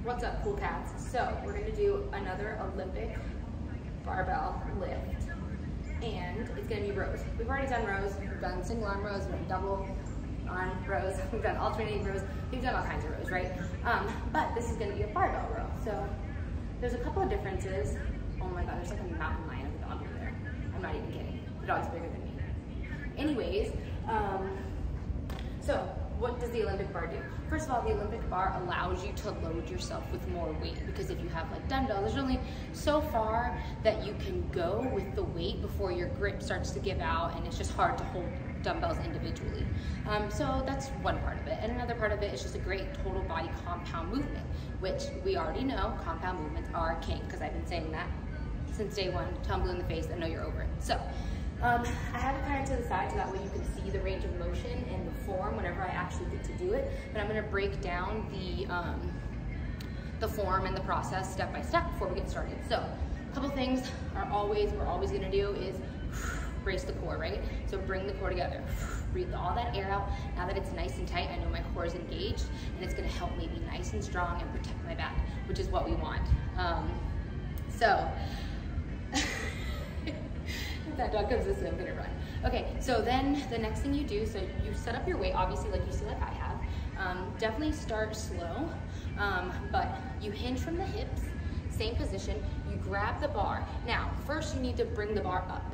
What's up, cool cats? So we're gonna do another Olympic barbell lift, and it's gonna be rows. We've already done rows. We've done single arm rows, we've done double arm rows, we've done alternating rows, we've done all kinds of rows, right? But this is gonna be a barbell row. So there's a couple of differences. Oh my God, there's like a mountain lion of a dog over there. I'm not even kidding. The dog's bigger than me. Anyways, so what does the Olympic bar do? First of all, the Olympic bar allows you to load yourself with more weight, because if you have like dumbbells, there's only so far that you can go with the weight before your grip starts to give out, and it's just hard to hold dumbbells individually. So that's one part of it. And another part of it is just a great total body compound movement, which we already know compound movements are king, because I've been saying that since day one, till I'm blue in the face and know you're over it. So I have it kind of to the side so that way you can see the range of motion and the form whenever I actually get to do it. But I'm going to break down the form and the process step by step before we get started. So a couple things we're always going to do is brace the core, right? So bring the core together. Breathe all that air out. Now that it's nice and tight, I know my core is engaged, and it's going to help me be nice and strong and protect my back, which is what we want. If that dog comes this way, I'm gonna run. Okay, so then the next thing you do, so you set up your weight, obviously like you see like I have. Definitely start slow, but you hinge from the hips, same position, you grab the bar. Now, first you need to bring the bar up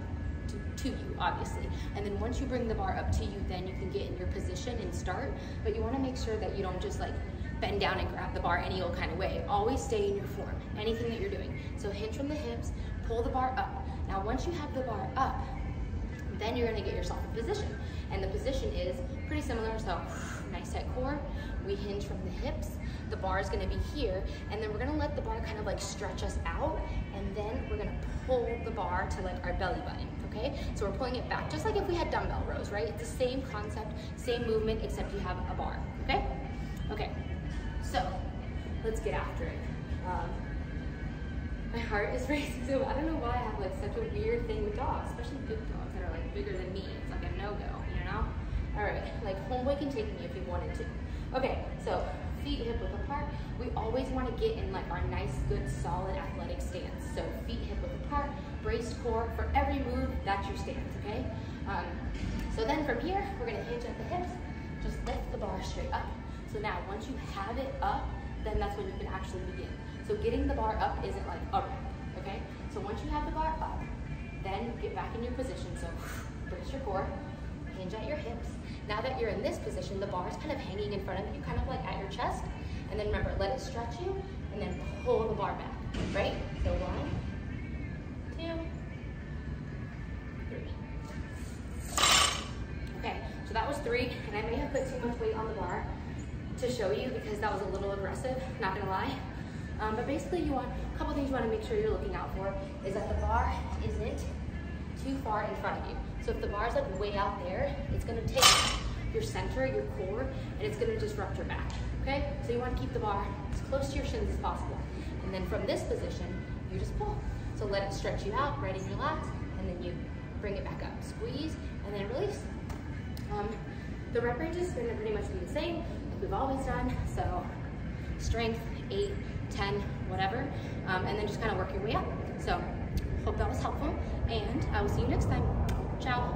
to you, obviously. And then once you bring the bar up to you, then you can get in your position and start, but you wanna make sure that you don't just like bend down and grab the bar any old kind of way. Always stay in your form, anything that you're doing. So hinge from the hips, pull the bar up. Now once you have the bar up, then you're gonna get yourself a position. And the position is pretty similar, so nice tight core, we hinge from the hips, the bar is gonna be here, and then we're gonna let the bar kind of like stretch us out, and then we're gonna pull the bar to like our belly button, okay? So we're pulling it back, just like if we had dumbbell rows, right? It's the same concept, same movement, except you have a bar, okay? Okay, so let's get after it. My heart is racing, so I don't know why I have like such a weird thing with dogs, especially big dogs that are like bigger than me. It's like a no-go, you know? All right, like homeboy can take me if he wanted to. Okay, so feet hip width apart. We always want to get in like our nice, good, solid athletic stance. So feet hip width apart, braced core. For every move, that's your stance, okay? So then from here, we're gonna hinge at the hips, just lift the bar straight up. So now once you have it up, then that's when you can actually begin. So getting the bar up isn't like a ramp, okay? So once you have the bar up, then get back in your position. So brace your core, hinge at your hips. Now that you're in this position, the bar is kind of hanging in front of you, kind of like at your chest. And then remember, let it stretch you, and then pull the bar back, right? So 1, 2, 3. Okay, so that was 3, and I may have put too much weight on the bar to show you because that was a little aggressive, not gonna lie. But basically a couple things you wanna make sure you're looking out for is that the bar isn't too far in front of you. So if the bar's like way out there, it's gonna take your center, your core, and it's gonna disrupt your back, okay? So you wanna keep the bar as close to your shins as possible. And then from this position, you just pull. So let it stretch you out, ready, relax, and then you bring it back up. Squeeze, and then release. The rep range is gonna pretty much be the same, like we've always done. So strength, 8, 10, whatever, and then just kind of work your way up. So hope that was helpful, and I will see you next time. Ciao.